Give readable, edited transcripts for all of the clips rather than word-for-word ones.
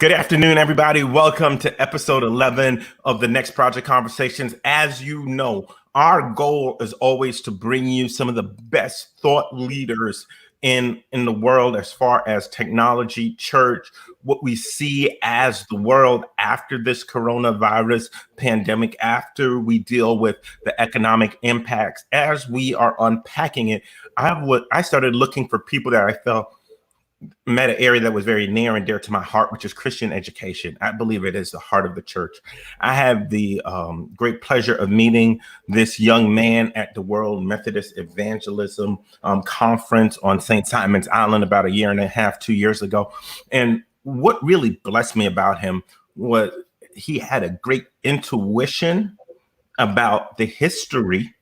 Good afternoon, everybody. Welcome to episode 11 of the Next Project Conversations. As you know, our goal is always to bring you some of the best thought leaders in the world as far as technology, church, what we see as the world after this coronavirus pandemic, after we deal with the economic impacts. As we are unpacking it, I started looking for people that I felt met an area that was very near and dear to my heart, which is Christian education. I believe it is the heart of the church. I had the great pleasure of meeting this young man at the World Methodist Evangelism Conference on St. Simon's Island about 1.5 years ago. And what really blessed me about him was he had a great intuition about the history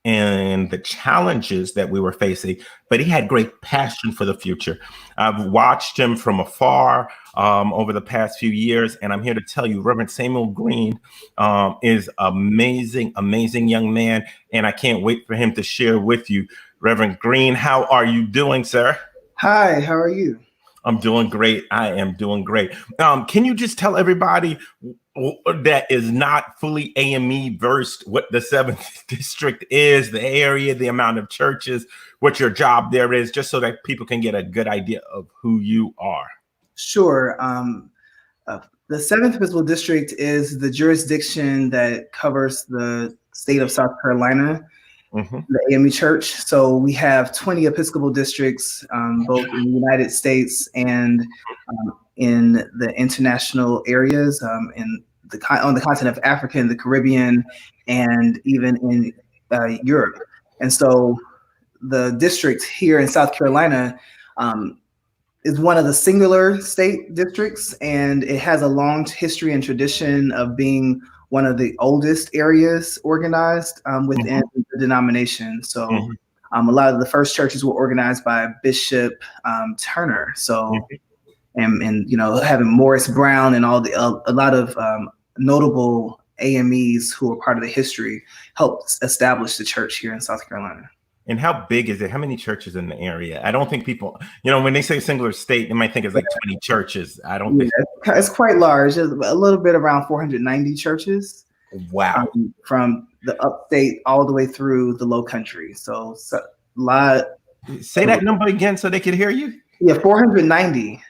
and the challenges that we were facing, but he had great passion for the future. I've watched him from afar over the past few years, and I'm here to tell you, Reverend Samuel Green is amazing, amazing young man, and I can't wait for him to share with you. Reverend Green, how are you doing, sir? Hi, how are you? I'm doing great. I am doing great. Can you just tell everybody that is not fully A.M.E versed what the 7th district is, the area, the amount of churches, what your job there is, just so that people can get a good idea of who you are? Sure. The 7th Episcopal District is the jurisdiction that covers the state of South Carolina, the A.M.E Church. So we have 20 Episcopal districts, both in the United States and in the international areas, on the continent of Africa and the Caribbean, and even in Europe. And so the district here in South Carolina is one of the singular state districts, and it has a long history and tradition of being one of the oldest areas organized within the denomination. So a lot of the first churches were organized by Bishop Turner. So and you know, having Morris Brown and all a lot of notable AMEs who are part of the history helped establish the church here in South Carolina. And how big is it? How many churches in the area? I don't think people, when they say singular state, they might think it's like 20 churches. I don't think it's quite large. It's a little bit around 490 churches. Wow. From the upstate all the way through the low country. So a lot. Say that number again so they could hear you. Yeah, 490.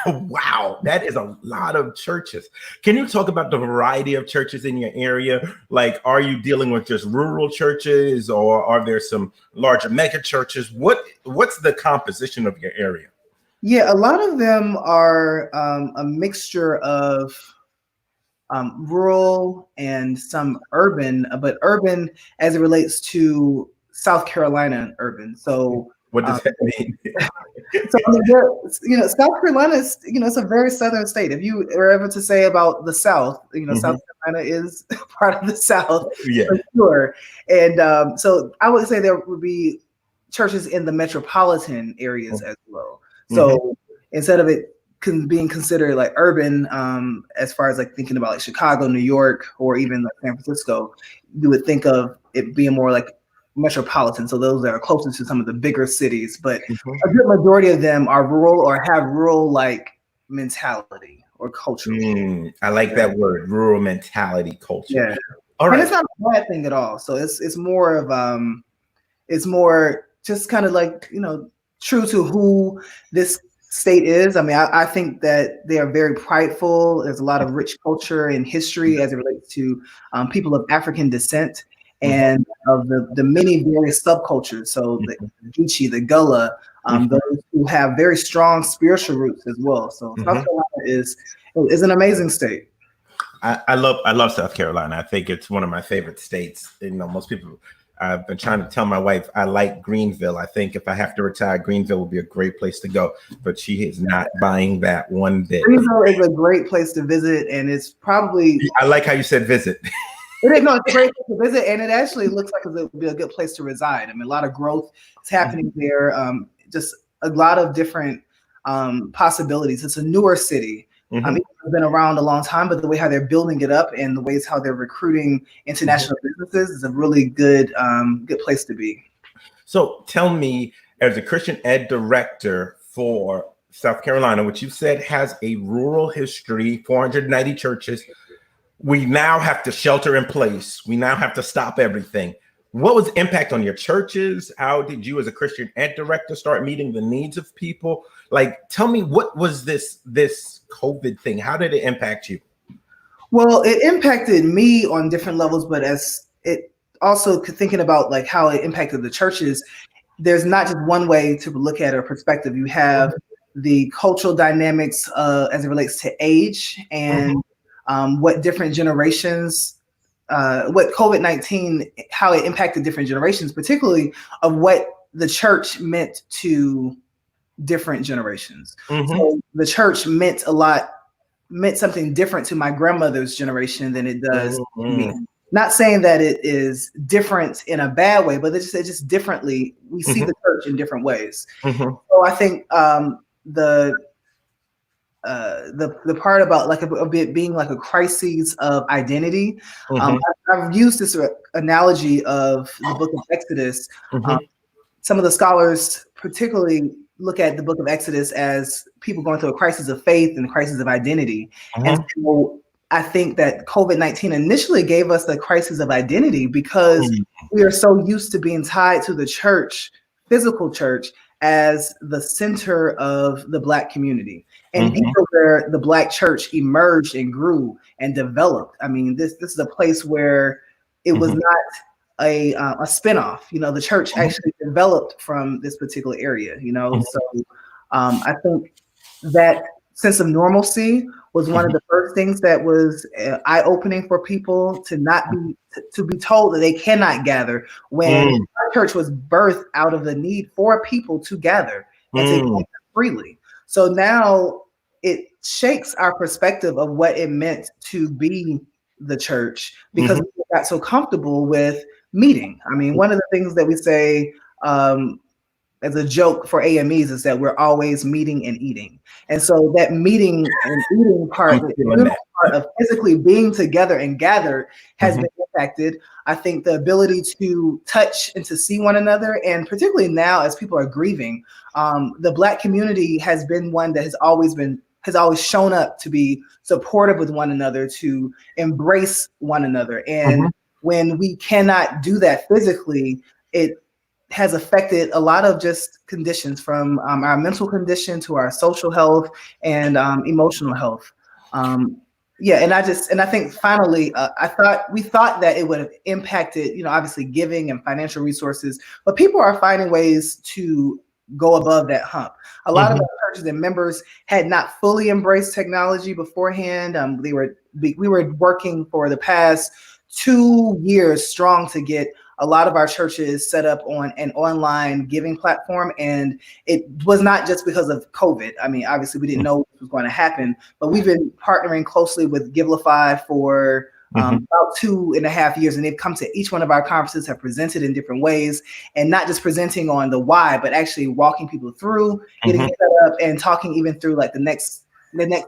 Wow, that is a lot of churches. Can you talk about the variety of churches in your area? Like, are you dealing with just rural churches, or are there some larger mega churches? What's the composition of your area? Yeah, a lot of them are a mixture of rural and some urban, but urban as it relates to South Carolina urban. So what does that mean? So, South Carolina is, it's a very southern state. If you were ever to say about the South, South Carolina is part of the South, for sure. And so I would say there would be churches in the metropolitan areas as well. So instead of it being considered like urban, as far as like thinking about like Chicago, New York, or even like San Francisco, you would think of it being more like metropolitan, so those that are closest to some of the bigger cities, but a good majority of them are rural or have rural like mentality or culture. I like that word, rural mentality, culture. Yeah, all right. And it's not a bad thing at all. So it's more of it's more just kind of like true to who this state is. I mean, I think that they are very prideful. There's a lot of rich culture and history as it relates to people of African descent. And of the many various subcultures, so the Geechee, the Gullah, those who have very strong spiritual roots as well. So South Carolina is an amazing state. I love South Carolina. I think it's one of my favorite states. Most people. I've been trying to tell my wife I like Greenville. I think if I have to retire, Greenville will be a great place to go. But she is not buying that one bit. Greenville is a great place to visit, and it's probably. I like how you said visit. It's a great place to visit, and it actually looks like it would be a good place to reside. I mean, a lot of growth is happening there. Just a lot of different possibilities. It's a newer city. It's been around a long time, but the way how they're building it up and the ways how they're recruiting international businesses is a really good place to be. So tell me, as a Christian ed director for South Carolina, which you said has a rural history, 490 churches. We now have to shelter in place. We now have to stop everything. What was the impact on your churches? How did you as a Christian ed director start meeting the needs of people? Like, tell me, what was this COVID thing? How did it impact you? Well, it impacted me on different levels, but as it also thinking about like how it impacted the churches, there's not just one way to look at it or perspective. You have the cultural dynamics as it relates to age and what different generations, what COVID-19, how it impacted different generations, particularly of what the church meant to different generations. So the church meant something different to my grandmother's generation than it does to me. Not saying that it is different in a bad way, but it's just differently. We see the church in different ways. So I think the part about like a bit being like a crisis of identity. I've used this analogy of the book of Exodus. Some of the scholars particularly look at the book of Exodus as people going through a crisis of faith and a crisis of identity. And so I think that COVID-19 initially gave us the crisis of identity because we are so used to being tied to the church, physical church, as the center of the Black community. And these are where the Black church emerged and grew and developed. I mean, this is a place where it was not a spinoff. You know, the church actually developed from this particular area, you know. So I think that sense of normalcy was one of the first things that was eye-opening for people to not be to be told that they cannot gather when our church was birthed out of the need for people to gather and to gather freely. So now it shakes our perspective of what it meant to be the church because we got so comfortable with meeting. I mean, one of the things that we say as a joke for A.M.Es is that we're always meeting and eating. And so that meeting and eating part, the part of physically being together and gathered has been impacted. I think the ability to touch and to see one another, and particularly now as people are grieving, the Black community has been one that has always shown up to be supportive with one another, to embrace one another. And when we cannot do that physically, it has affected a lot of just conditions from our mental condition to our social health and emotional health. Yeah, and I think finally, we thought that it would have impacted, you know, obviously giving and financial resources, but people are finding ways to go above that hump. A lot of our churches and members had not fully embraced technology beforehand. We were working for the past 2 years strong to get a lot of our churches set up on an online giving platform. And it was not just because of COVID. I mean, obviously we didn't know what was going to happen, but we've been partnering closely with Givelify for about 2.5 years. And they've come to each one of our conferences, have presented in different ways, and not just presenting on the why, but actually walking people through, getting it set up and talking even through like the next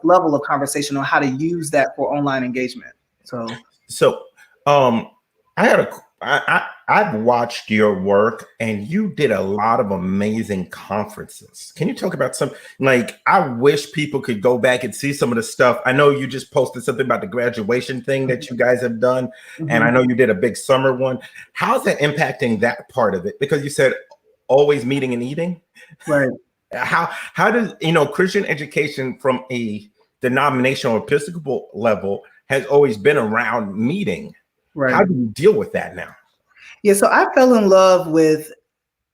level of conversation on how to use that for online engagement. So I've watched your work, and you did a lot of amazing conferences. Can you talk about some, like, I wish people could go back and see some of the stuff. I know you just posted something about the graduation thing that you guys have done. And I know you did a big summer one. How's that impacting that part of it? Because you said always meeting and eating. Right. How does, you know, Christian education from a denominational Episcopal level has always been around meeting. Right. How do you deal with that now? Yeah, so I fell in love with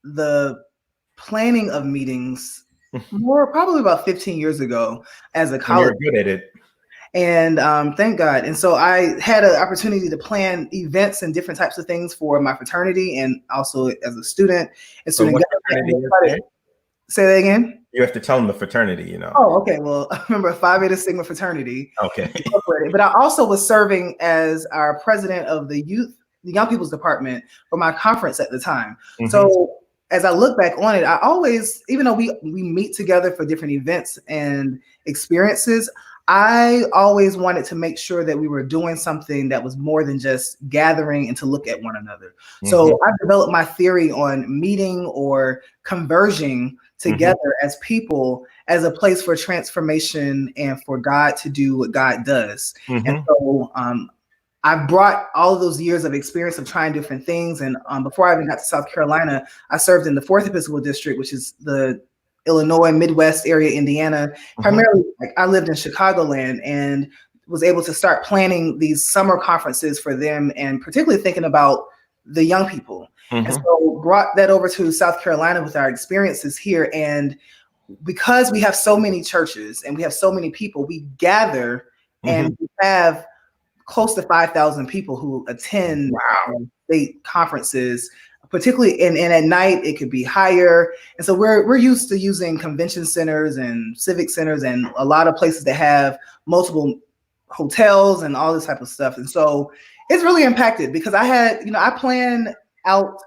the planning of meetings probably about 15 years ago as a college. And you're good at it. And thank God. And so I had an opportunity to plan events and different types of things for my fraternity and also as a student. Say that again? You have to tell them the fraternity, you know. Oh, okay. Well, I remember Phi Beta Sigma fraternity. Okay. But I also was serving as our president of the young people's department for my conference at the time. So as I look back on it, I always, even though we meet together for different events and experiences, I always wanted to make sure that we were doing something that was more than just gathering and to look at one another. So I developed my theory on meeting or converging together as people as a place for transformation and for God to do what God does. Mm-hmm. And so I've brought all of those years of experience of trying different things. And before I even got to South Carolina, I served in the 4th Episcopal District, which is the Illinois, Midwest area, Indiana. Mm-hmm. Primarily, like, I lived in Chicagoland and was able to start planning these summer conferences for them, and particularly thinking about the young people. Mm-hmm. And so brought that over to South Carolina with our experiences here. And because we have so many churches and we have so many people, we gather and we have close to 5,000 people who attend state conferences, particularly, and at night it could be higher. And so we're used to using convention centers and civic centers and a lot of places that have multiple hotels and all this type of stuff. And so it's really impacted because I plan out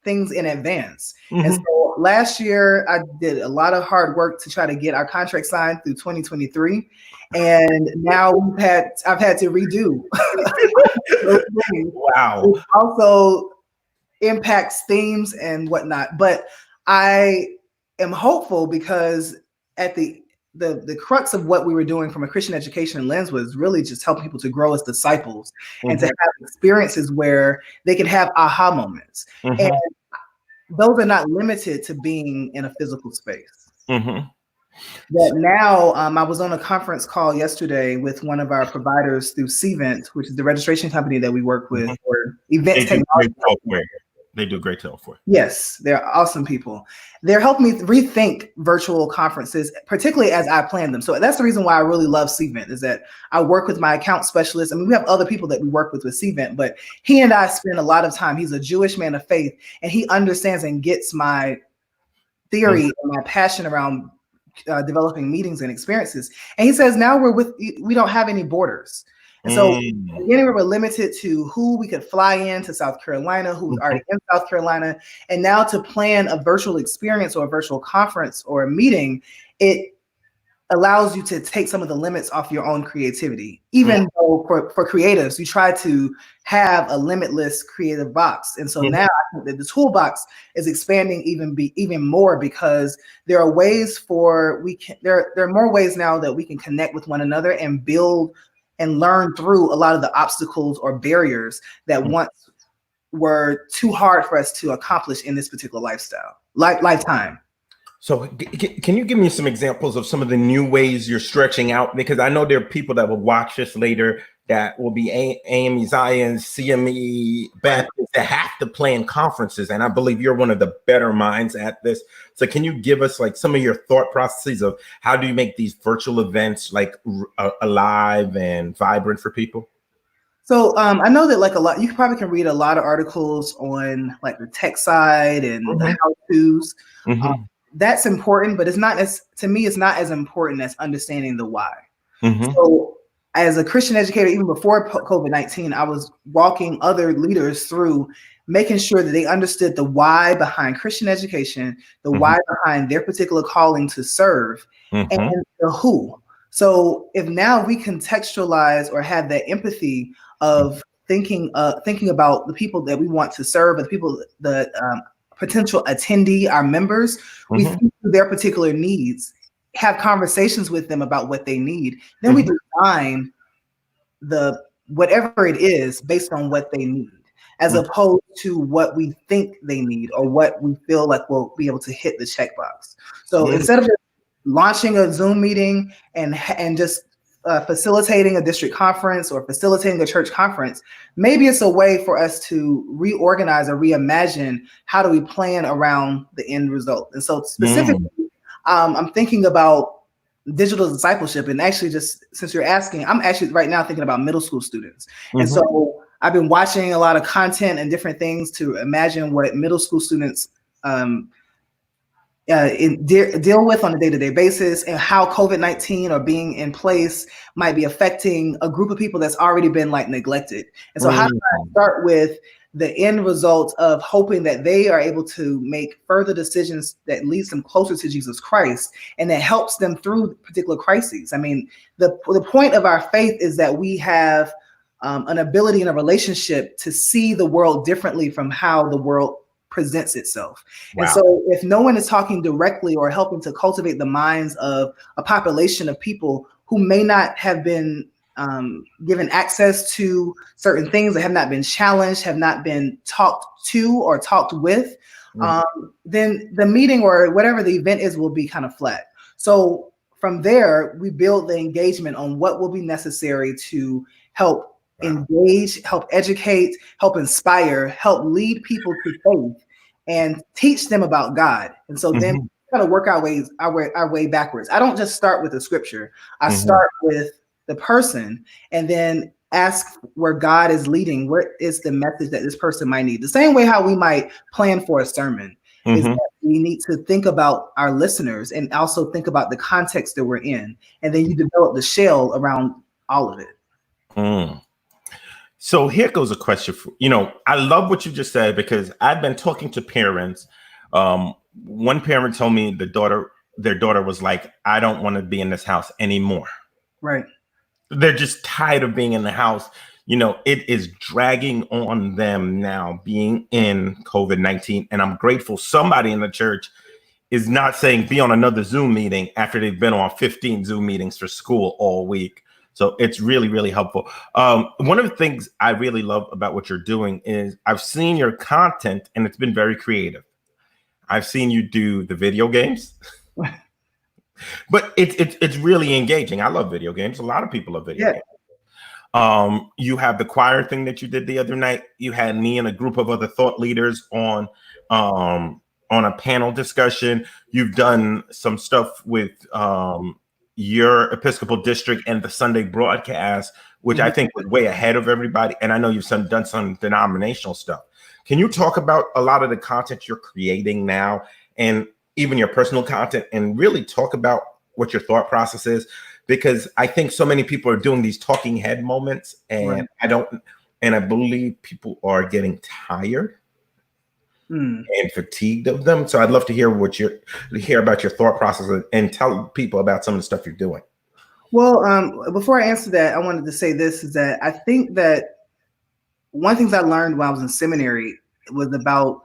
things in advance. Mm-hmm. And so last year I did a lot of hard work to try to get our contract signed through 2023. And now I've had to redo those things. Wow. It also impacts themes and whatnot. But I am hopeful because at the crux of what we were doing from a Christian education lens was really just helping people to grow as disciples and to have experiences where they can have aha moments. And those are not limited to being in a physical space. That now, I was on a conference call yesterday with one of our providers through Cvent, which is the registration company that we work with for events technology. They do great software. Yes, they're awesome people. They're helping me rethink virtual conferences, particularly as I plan them. So that's the reason why I really love Cvent, is that I work with my account specialist. I mean, we have other people that we work with Cvent, but he and I spend a lot of time. He's a Jewish man of faith, and he understands and gets my theory and my passion around developing meetings and experiences. And he says, now we don't have any borders. And so beginning we were limited to who we could fly into South Carolina, who was already in South Carolina. And now to plan a virtual experience or a virtual conference or a meeting, it allows you to take some of the limits off your own creativity. Even though for creatives, you try to have a limitless creative box. And so now I think that the toolbox is expanding even more, because there are ways there are more ways now that we can connect with one another and build and learn through a lot of the obstacles or barriers that once were too hard for us to accomplish in this particular lifetime. So can you give me some examples of some of the new ways you're stretching out? Because I know there are people that will watch this later that will be A.M.E. Zions, CME Baptists that have to plan conferences. And I believe you're one of the better minds at this. So can you give us like some of your thought processes of how do you make these virtual events like alive and vibrant for people? So I know that you probably can read a lot of articles on like the tech side and the how-tos. That's important, but to me, it's not as important as understanding the why. So as a Christian educator, even before COVID-19, I was walking other leaders through making sure that they understood the why behind Christian education, the why behind their particular calling to serve, and the who. So if now we contextualize or have that empathy of thinking about the people that we want to serve, the people, the potential attendee, our members, we think through their particular needs, have conversations with them about what they need. Then we design whatever it is based on what they need, as opposed to what we think they need or what we feel like we'll be able to hit the checkbox. So instead of just launching a Zoom meeting and just facilitating a district conference or facilitating a church conference, maybe it's a way for us to reorganize or reimagine how do we plan around the end result. And so specifically, I'm thinking about digital discipleship. And actually, just since you're asking, I'm actually right now thinking about middle school students. And so I've been watching a lot of content and different things to imagine what middle school students deal with on a day-to-day basis, and how COVID-19 or being in place might be affecting a group of people that's already been like neglected. And so how do I start with the end result of hoping that they are able to make further decisions that leads them closer to Jesus Christ and that helps them through particular crises? I mean, the point of our faith is that we have an ability in a relationship to see the world differently from how the world presents itself. Wow. And so if no one is talking directly or helping to cultivate the minds of a population of people who may not have been given access to certain things, that have not been challenged, have not been talked to or talked with, then the meeting or whatever the event is will be kind of flat. So from there, we build the engagement on what will be necessary to help engage, help educate, help inspire, help lead people to faith, and teach them about God. And so then we kind of work our way backwards. I don't just start with the scripture. I start with the person and then ask where God is leading. What is the message that this person might need? The same way how we might plan for a sermon is that we need to think about our listeners and also think about the context that we're in. And then you develop the shell around all of it. So here goes a question for, I love what you just said, because I've been talking to parents. One parent told me their daughter was like, I don't want to be in this house anymore. Right. They're just tired of being in the house. It is dragging on them now being in COVID-19. And I'm grateful somebody in the church is not saying be on another Zoom meeting after they've been on 15 Zoom meetings for school all week. So it's really, really helpful. One of the things I really love about what you're doing is I've seen your content and it's been very creative. I've seen you do the video games. But it's really engaging. I love video games. A lot of people love video games. You have the choir thing that you did the other night. You had me and a group of other thought leaders on a panel discussion. You've done some stuff with your Episcopal District and the Sunday broadcast, which I think was way ahead of everybody. And I know you've done some denominational stuff. Can you talk about a lot of the content you're creating now, and even your personal content, and really talk about what your thought process is? Because I think so many people are doing these talking head moments, and I believe people are getting tired and fatigued of them. So I'd love to hear about your thought process and tell people about some of the stuff you're doing. Well, before I answer that, I wanted to say this, is that I think that one of the things I learned when I was in seminary was about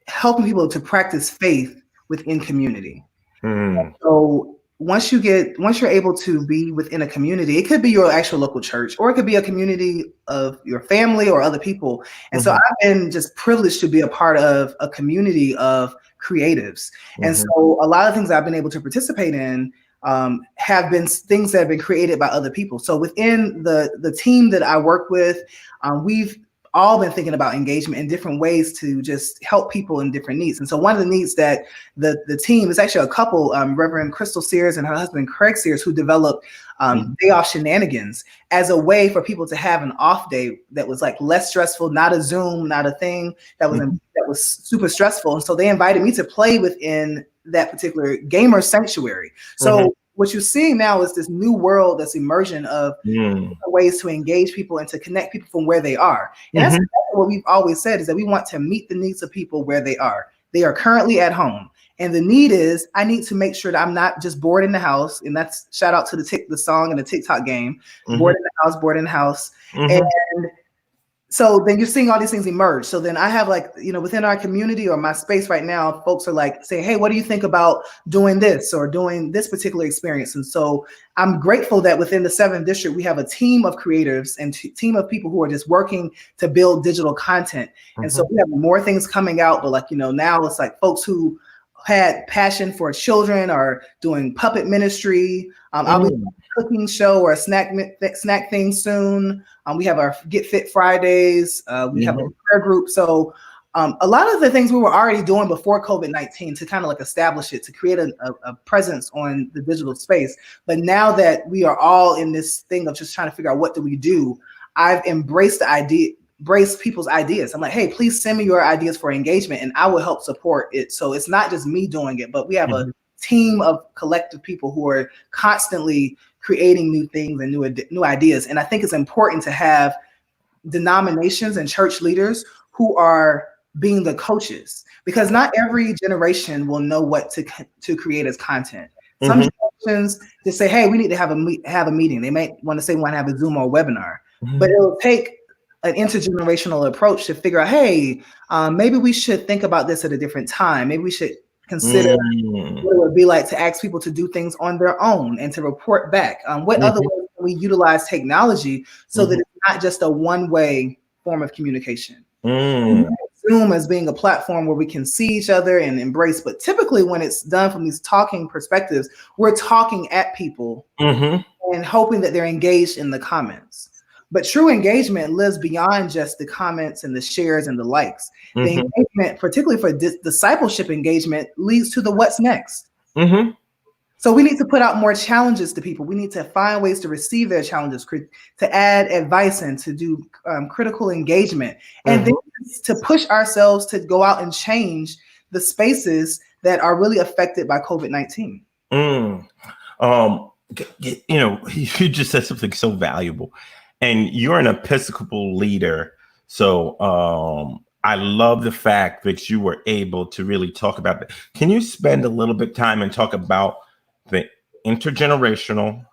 helping people to practice faith within community. So once you're able to be within a community, it could be your actual local church, or it could be a community of your family or other people. And so I've been just privileged to be a part of a community of creatives. And so a lot of things I've been able to participate in have been things that have been created by other people. So within the team that I work with, we've all been thinking about engagement in different ways to just help people in different needs. And so one of the needs that the team is actually a couple, Reverend Crystal Sears and her husband Craig Sears, who developed Day Off Shenanigans as a way for people to have an off day that was like less stressful, not a Zoom, not a thing that was super stressful. And so they invited me to play within that particular gamer sanctuary. So what you're seeing now is this new world that's emerging of ways to engage people and to connect people from where they are. And that's exactly what we've always said, is that we want to meet the needs of people where they are. They are currently at home. And the need is, I need to make sure that I'm not just bored in the house. And that's shout out to the song and the TikTok game, bored in the house. And so then you're seeing all these things emerge. So then I have within our community or my space right now, folks are like saying, hey, what do you think about doing this or doing this particular experience? And so I'm grateful that within the 7th district, we have a team of creators and team of people who are just working to build digital content. And so we have more things coming out, but now it's like folks who had passion for children are doing puppet ministry. I'll be doing a cooking show or a snack thing soon. We have our Get Fit Fridays. We have a prayer group. So a lot of the things we were already doing before COVID-19 to kind of establish it, to create a presence on the digital space. But now that we are all in this thing of just trying to figure out what do we do, I've embraced people's ideas. I'm like, hey, please send me your ideas for engagement and I will help support it. So it's not just me doing it, but we have a team of collective people who are constantly creating new things and new ideas. And I think it's important to have denominations and church leaders who are being the coaches, because not every generation will know what to create as content. Some generations just say, hey, we need to have a meeting. They might want to say we want to have a Zoom or a webinar, but it'll take an intergenerational approach to figure out, hey, maybe we should think about this at a different time. Maybe we should consider what it would be like to ask people to do things on their own and to report back. What other ways can we utilize technology so that it's not just a one-way form of communication? Zoom as being a platform where we can see each other and embrace, but typically when it's done from these talking perspectives, we're talking at people and hoping that they're engaged in the comments. But true engagement lives beyond just the comments and the shares and the likes. The engagement, particularly for discipleship engagement, leads to the what's next. So we need to put out more challenges to people. We need to find ways to receive their challenges, to add advice and to do critical engagement, and then to push ourselves to go out and change the spaces that are really affected by COVID-19. You know, you just said something so valuable, and you're an Episcopal leader. So I love the fact that you were able to really talk about that. Can you spend a little bit of time and talk about the intergenerational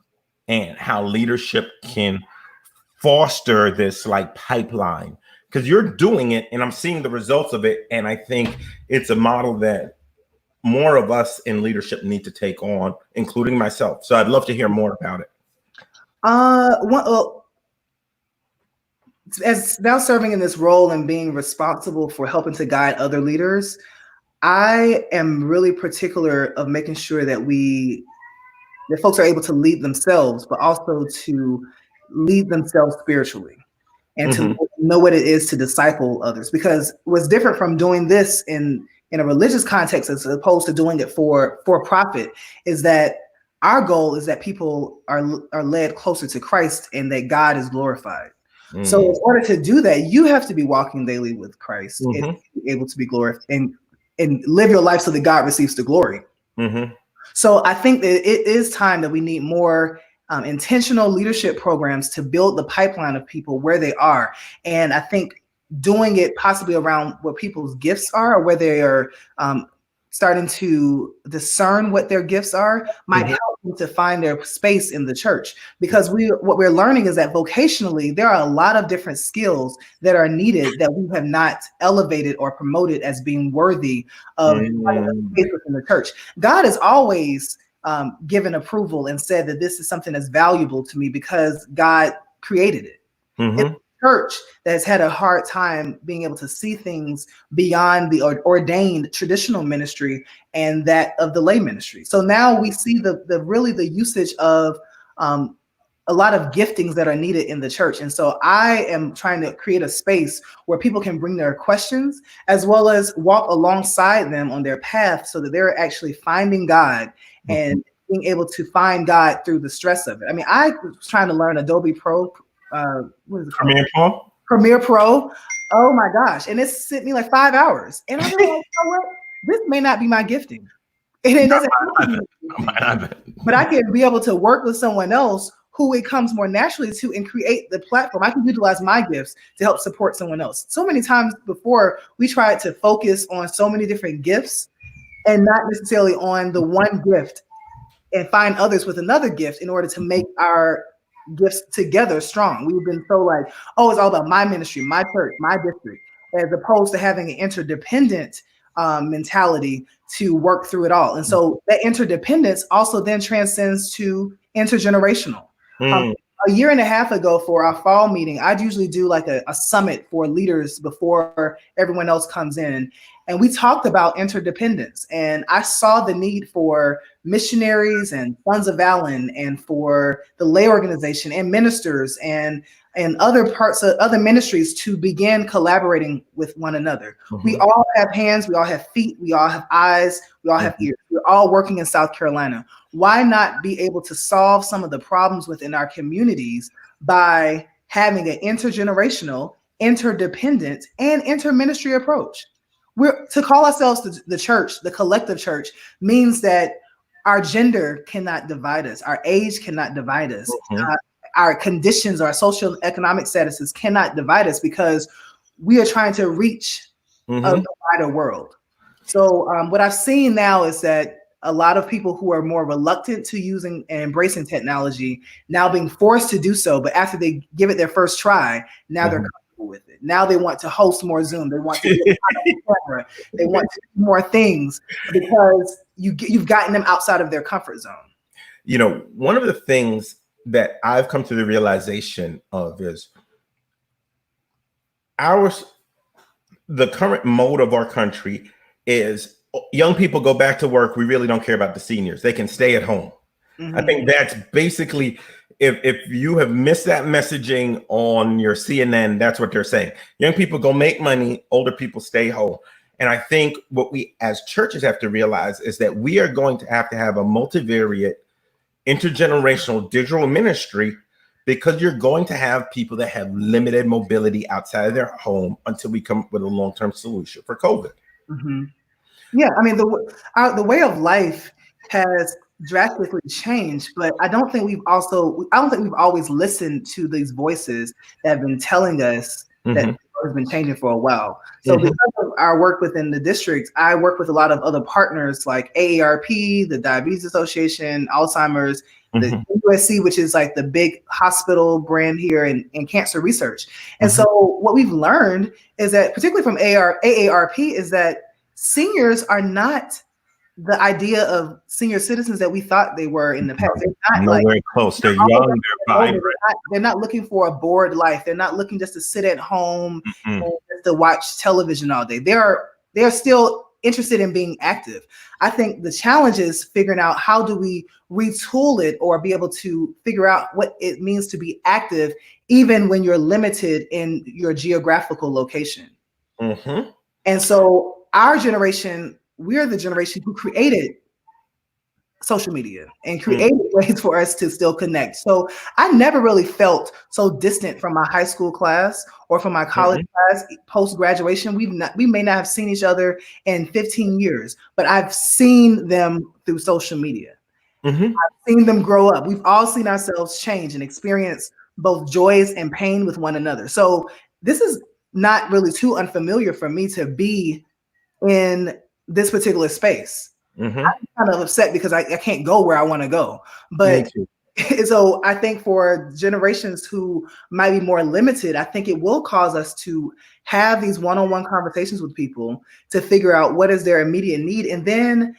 and how leadership can foster this like pipeline? Because you're doing it and I'm seeing the results of it. And I think it's a model that more of us in leadership need to take on, including myself. So I'd love to hear more about it. Well, as now serving in this role and being responsible for helping to guide other leaders, I am really particular of making sure that folks are able to lead themselves, but also to lead themselves spiritually and to know what it is to disciple others. Because what's different from doing this in a religious context as opposed to doing it for profit is that our goal is that people are led closer to Christ and that God is glorified. So in order to do that, you have to be walking daily with Christ and be able to be glorified and live your life so that God receives the glory. So I think that it is time that we need more intentional leadership programs to build the pipeline of people where they are. And I think doing it possibly around what people's gifts are, or where they are starting to discern what their gifts are, might help them to find their space in the church. Because what we're learning is that vocationally, there are a lot of different skills that are needed that we have not elevated or promoted as being worthy of space within the church. God has always given approval and said that this is something that's valuable to me because God created it. It's church that has had a hard time being able to see things beyond the ordained traditional ministry and that of the lay ministry. So now we see the usage of a lot of giftings that are needed in the church. And so I am trying to create a space where people can bring their questions as well as walk alongside them on their path so that they're actually finding God and being able to find God through the stress of it. I mean, I was trying to learn Adobe Pro. What is it called? Premiere Pro. Oh my gosh. And it took me like 5 hours. And I was like, you know what? This may not be my gifting. And it doesn't but I can be able to work with someone else who it comes more naturally to and create the platform. I can utilize my gifts to help support someone else. So many times before, we tried to focus on so many different gifts and not necessarily on the one gift and find others with another gift in order to make our gifts together strong. We've been so like, oh, it's all about my ministry, my church, my district, as opposed to having an interdependent mentality to work through it all. And so that interdependence also then transcends to intergenerational. A year and a half ago for our fall meeting, I'd usually do like a summit for leaders before everyone else comes in. And we talked about interdependence. And I saw the need for missionaries and Sons of Allen and for the lay organization and ministers and other parts of other ministries to begin collaborating with one another. We all have hands, we all have feet, we all have eyes, we all have ears. We're all working in South Carolina. Why not be able to solve some of the problems within our communities by having an intergenerational, interdependent, and interministry approach? To call ourselves the church, the collective church, means that our gender cannot divide us, our age cannot divide us, our conditions, our social economic statuses cannot divide us because we are trying to reach a wider world. So what I've seen now is that a lot of people who are more reluctant to using and embracing technology now being forced to do so, but after they give it their first try, now they're coming comfortable with it. Now they want to host more Zoom. They want to get on camera. They want to do more things because you've gotten them outside of their comfort zone. You know, one of the things that I've come to the realization of is the current mode of our country is young people go back to work. We really don't care about the seniors. They can stay at home. Mm-hmm. I think that's basically, if you have missed that messaging on your CNN, that's what they're saying. Young people go make money, older people stay home. And I think what we as churches have to realize is that we are going to have a multivariate, intergenerational digital ministry, because you're going to have people that have limited mobility outside of their home until we come up with a long-term solution for COVID. Mm-hmm. Yeah, I mean, the way of life has drastically changed, but I don't think we've always listened to these voices that have been telling us that has been changing for a while. So because of our work within the district, I work with a lot of other partners like AARP, the Diabetes Association, Alzheimer's, the USC, which is like the big hospital brand here in cancer research. And so what we've learned is that, particularly from AARP, is that seniors are not the idea of senior citizens that we thought they were in the past. They're not nowhere close. They're young. They're vibrant. They're not looking for a bored life. They're not looking just to sit at home and just to watch television all day. They're still interested in being active. I think the challenge is figuring out how do we retool it or be able to figure out what it means to be active, even when you're limited in your geographical location. And so our generation, we're the generation who created social media and created ways for us to still connect. So I never really felt so distant from my high school class or from my college class post-graduation. We may not have seen each other in 15 years, but I've seen them through social media. I've seen them grow up. We've all seen ourselves change and experience both joys and pain with one another. So this is not really too unfamiliar for me to be in this particular space. I'm kind of upset because I can't go where I want to go. But so I think for generations who might be more limited, I think it will cause us to have these one-on-one conversations with people to figure out what is their immediate need, and then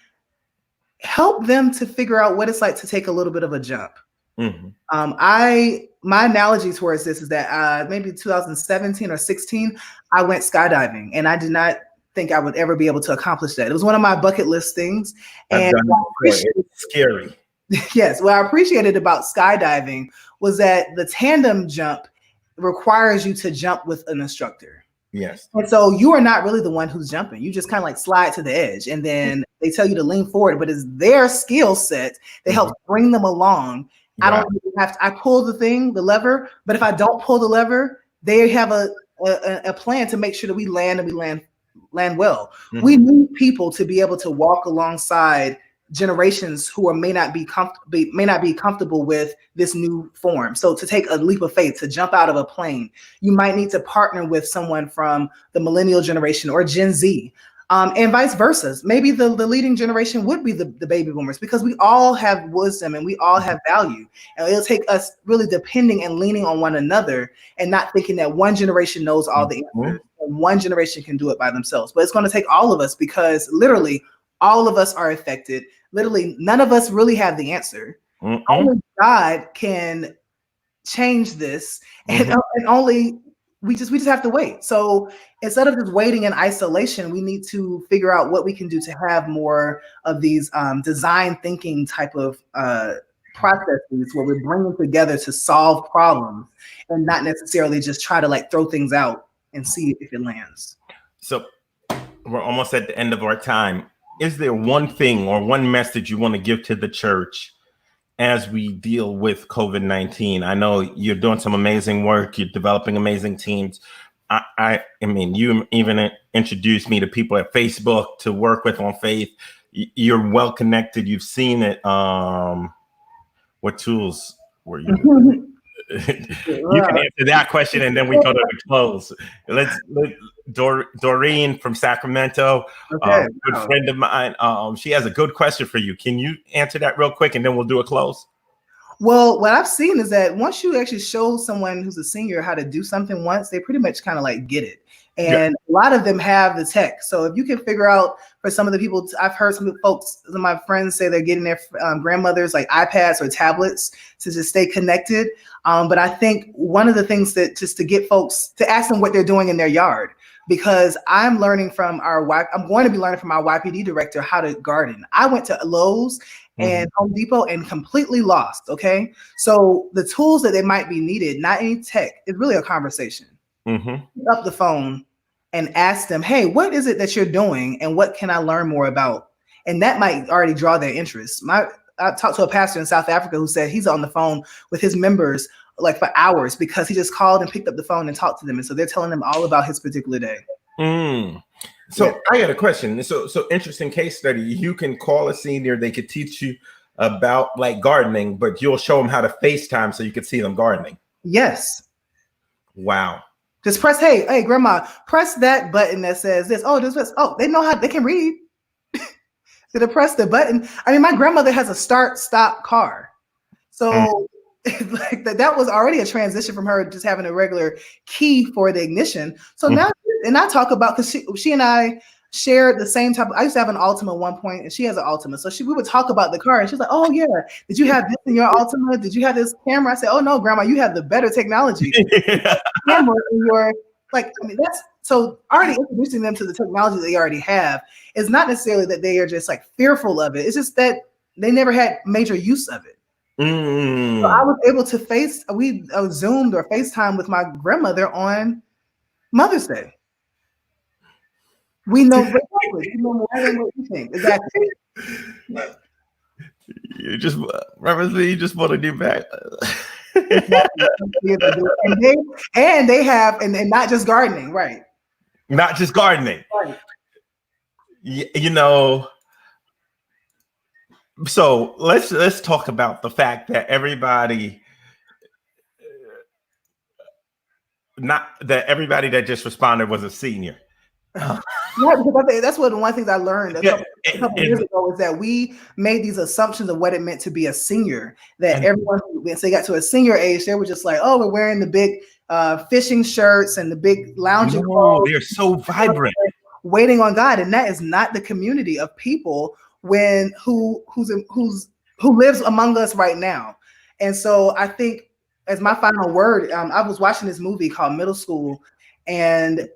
help them to figure out what it's like to take a little bit of a jump. My analogy towards this is that maybe 2017 or 16, I went skydiving, and I did not think I would ever be able to accomplish that. It was one of my bucket list things. And it's scary. Yes. What I appreciated about skydiving was that the tandem jump requires you to jump with an instructor. Yes. And so you are not really the one who's jumping. You just kind of like slide to the edge, and then they tell you to lean forward, but it's their skill set that helps bring them along. I don't really have to, I pull the lever, but if I don't pull the lever, they have a plan to make sure that we land and we land well. We need people to be able to walk alongside generations who may not be comfortable with this new form. So to take a leap of faith, to jump out of a plane, you might need to partner with someone from the millennial generation or Gen Z, and vice versa. Maybe the leading generation would be the baby boomers, because we all have wisdom and we all have value. And it'll take us really depending and leaning on one another and not thinking that one generation knows all the answers and one generation can do it by themselves. But it's going to take all of us, because literally all of us are affected. Literally, none of us really have the answer. Only God can change this, and only we just have to wait. So instead of just waiting in isolation, we need to figure out what we can do to have more of these design thinking type of processes where we're bringing together to solve problems and not necessarily just try to like throw things out and see if it lands. So we're almost at the end of our time. Is there one thing or one message you want to give to the church as we deal with COVID-19? I know you're doing some amazing work. You're developing amazing teams. I mean, you even introduced me to people at Facebook to work with on faith. You're well connected. You've seen it. What tools were you? You can answer that question, and then we go to the close. Let's Doreen from Sacramento, good friend of mine. She has a good question for you. Can you answer that real quick, and then we'll do a close? Well, what I've seen is that once you actually show someone who's a senior how to do something once, they pretty much kind of like get it. And a lot of them have the tech. So if you can figure out, for some of the people, I've heard some of my friends say they're getting their grandmothers like iPads or tablets to just stay connected. But I think one of the things that just to get folks to ask them what they're doing in their yard, because I'm going to be learning from our YPD director how to garden. I went to Lowe's and Home Depot and completely lost. Okay. So the tools that they might be needed, not any tech, it's really a conversation. Pick up the phone and ask them, hey, what is it that you're doing and what can I learn more about? And that might already draw their interest. I talked to a pastor in South Africa who said he's on the phone with his members like for hours because he just called and picked up the phone and talked to them. And so they're telling them all about his particular day. So I got a question. So interesting case study. You can call a senior, they could teach you about like gardening, but you'll show them how to FaceTime so you could see them gardening. Yes. Wow. Just press, hey, grandma, press that button that says this. Oh, they know how, they can read. So to press the button. I mean, my grandmother has a start-stop car. So like that was already a transition from her just having a regular key for the ignition. So now, and I talk about, because she and I shared the same type. I used to have an Altima at one point, and she has an Altima. So we would talk about the car, and she's like, "Oh yeah, did you have this in your Altima? Did you have this camera?" I said, "Oh no, grandma, you have the better technology." Camera in your, like, I mean, that's so already introducing them to the technology they already have is not necessarily that they are just like fearful of it. It's just that they never had major use of it. So I was able to we Zoomed or FaceTime with my grandmother on Mother's Day. We know exactly. We know more than what you think. Exactly. You just want to do back. and they have, and not just gardening, right? Not just gardening. Right. You know. So let's talk about the fact that everybody that just responded was a senior. Yeah, because I think that's one of the things I learned a couple years ago is that we made these assumptions of what it meant to be a senior. That everyone, once they got to a senior age, they were just like, "Oh, we're wearing the big fishing shirts and the big lounging clothes." They're so vibrant, waiting on God, and that is not the community of people who lives among us right now. And so I think, as my final word, I was watching this movie called Middle School, and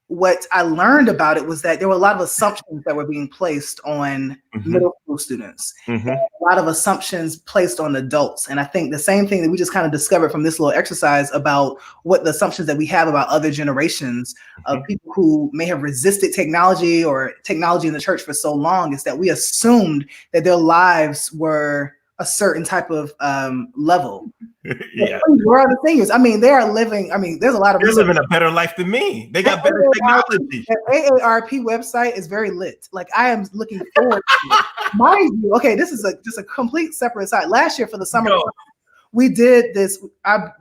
what I learned about it was that there were a lot of assumptions that were being placed on middle school students, and a lot of assumptions placed on adults. And I think the same thing that we just kind of discovered from this little exercise about what the assumptions that we have about other generations of people who may have resisted technology or technology in the church for so long is that we assumed that their lives were a certain type of level. Yeah. Where are the seniors? I mean, they are living. I mean, there's a lot of. They're living a better life than me. They got better technology. The AARP website is very lit. Like, I am looking forward to it. Mind you, okay, this is just a complete separate side. Last year for the summer, we did this.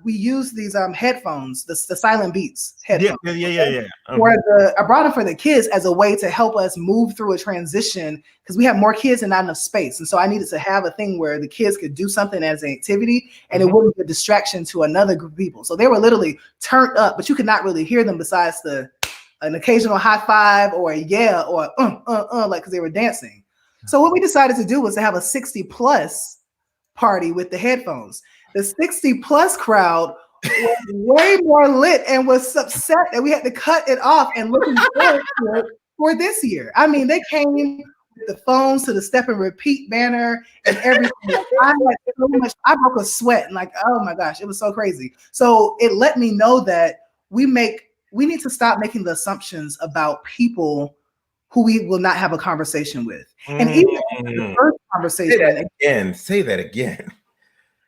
We used these headphones, the Silent Beats headphones. Yeah. I brought them for the kids as a way to help us move through a transition because we have more kids and not enough space. And so I needed to have a thing where the kids could do something as an activity and it wouldn't be a distraction to another group of people. So they were literally turned up, but you could not really hear them besides an occasional high five or a yeah or like because they were dancing. So what we decided to do was to have a 60 plus party with the headphones. The 60 plus crowd was way more lit and was upset that we had to cut it off and looking forward to it for this year. I mean, they came with the phones to the step and repeat banner and everything. I broke a sweat and like, oh my gosh, it was so crazy. So it let me know that we need to stop making the assumptions about people who we will not have a conversation with. And even the first conversation, say that again.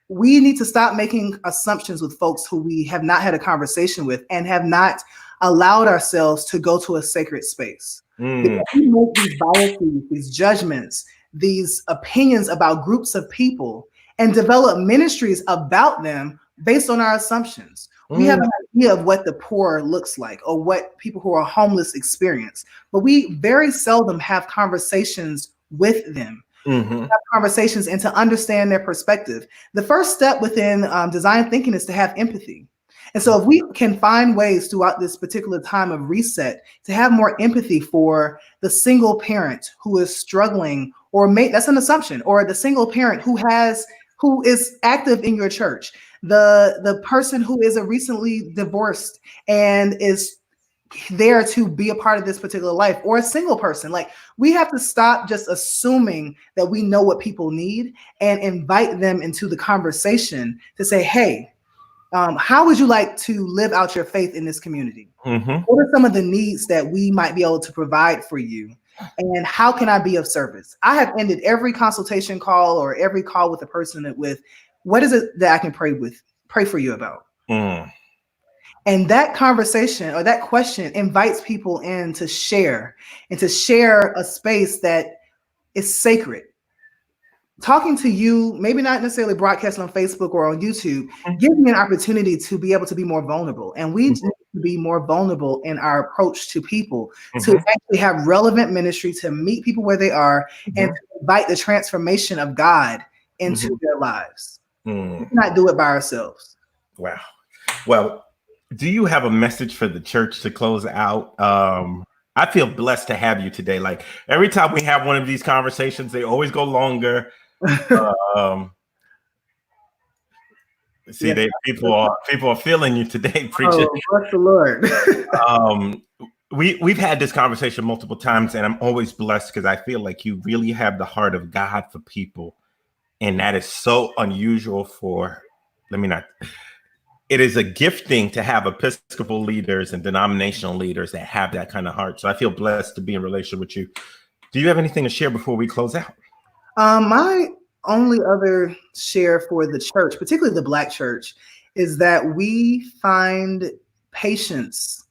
We need to stop making assumptions with folks who we have not had a conversation with and have not allowed ourselves to go to a sacred space. Because we make these biases, these judgments, these opinions about groups of people and develop ministries about them based on our assumptions. We have an idea of what the poor looks like or what people who are homeless experience, but we very seldom have conversations with them. Mm-hmm. have conversations and to understand their perspective. The first step within design thinking is to have empathy. And so if we can find ways throughout this particular time of reset to have more empathy for the single parent who is struggling, or that's an assumption, or the single parent who is active in your church, the person who is a recently divorced and is there to be a part of this particular life, or a single person. Like, we have to stop just assuming that we know what people need and invite them into the conversation to say, hey, how would you like to live out your faith in this community? Mm-hmm. What are some of the needs that we might be able to provide for you? And how can I be of service? I have ended every consultation call or every call with a person with, what is it that I can pray for you about? Mm. And that conversation or that question invites people in to share, and to share a space that is sacred. Talking to you, maybe not necessarily broadcasting on Facebook or on YouTube, gives me an opportunity to be able to be more vulnerable. And we need to be more vulnerable in our approach to people, to actually have relevant ministry, to meet people where they are, and to invite the transformation of God into their lives. We cannot do it by ourselves. Wow. Well, do you have a message for the church to close out? I feel blessed to have you today. Like, every time we have one of these conversations, they always go longer. People are feeling you today, preaching. Oh, bless the Lord. We've had this conversation multiple times, and I'm always blessed because I feel like you really have the heart of God for people, and that is so unusual it is a gifting to have Episcopal leaders and denominational leaders that have that kind of heart. So I feel blessed to be in relation with you. Do you have anything to share before we close out? My only other share for the church, particularly the Black church, is that we find patience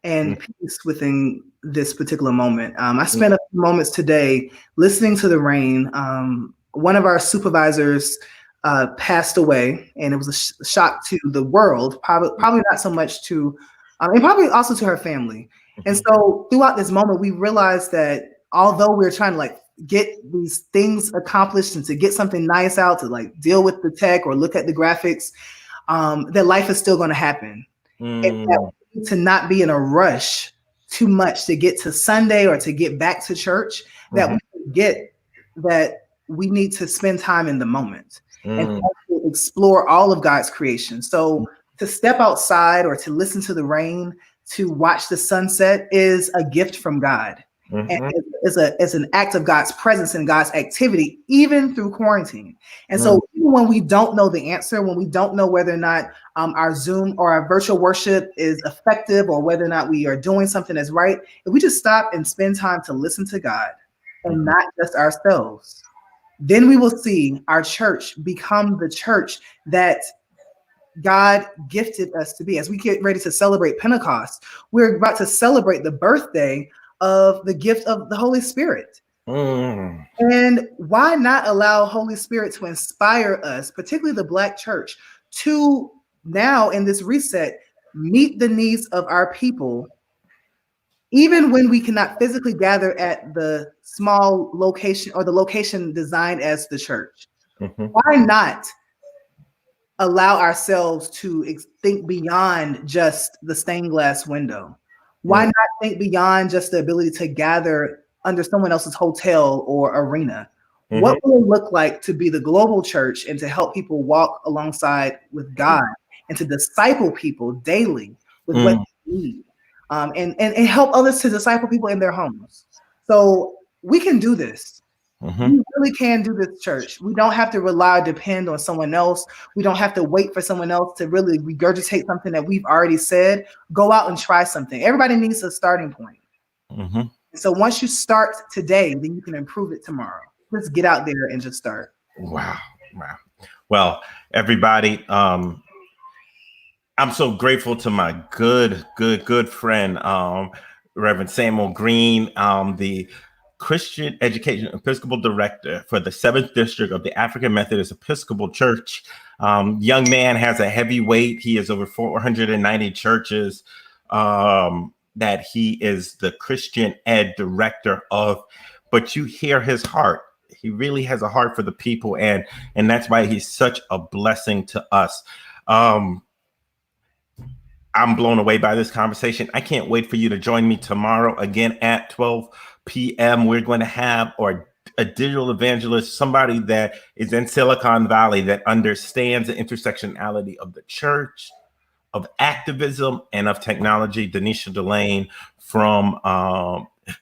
and peace within this particular moment. I spent a few moments today listening to the rain. One of our supervisors passed away, and it was a shock to the world, probably not so much to, and probably also to her family. And so throughout this moment, we realized that although we're trying to get these things accomplished and to get something nice out, to deal with the tech or look at the graphics, that life is still going to happen. And that we need to not be in a rush too much to get to Sunday or to get back to church, that we forget that we need to spend time in the moment and to explore all of God's creation. So to step outside or to listen to the rain, to watch the sunset is a gift from God. And it's an act of God's presence and God's activity, even through quarantine. And so even when we don't know the answer, when we don't know whether or not our Zoom or our virtual worship is effective, or whether or not we are doing something that's right, if we just stop and spend time to listen to God and not just ourselves, then we will see our church become the church that God gifted us to be. As we get ready to celebrate Pentecost, we're about to celebrate the birthday of the gift of the Holy Spirit. And why not allow Holy Spirit to inspire us, particularly the Black church, to now in this reset meet the needs of our people, even when we cannot physically gather at the small location or the location designed as the church. Why not allow ourselves to think beyond just the stained glass window? Why not think beyond just the ability to gather under someone else's hotel or arena? What will it look like to be the global church and to help people walk alongside with God and to disciple people daily with what they need, and help others to disciple people in their homes? So we can do this. We really can do this, church. We don't have to rely or depend on someone else. We don't have to wait for someone else to really regurgitate something that we've already said. Go out and try something. Everybody needs a starting point. So once you start today, then you can improve it tomorrow. Let's get out there and just start. Wow. Well, everybody, I'm so grateful to my good friend, Reverend Samuel Green, the Christian Education Episcopal Director for the 7th District of the African Methodist Episcopal Church. Young man has a heavy weight. He has over 490 churches that he is the Christian Ed Director of. But you hear his heart. he really has a heart for the people, and that's why he's such a blessing to us. I'm blown away by this conversation. I can't wait for you to join me tomorrow again at 12 p.m. We're going to have a digital evangelist, somebody that is in Silicon Valley that understands the intersectionality of the church, of activism, and of technology, Denisha Delane from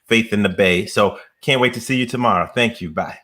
Faith in the Bay. So can't wait to see you tomorrow. Thank you. Bye.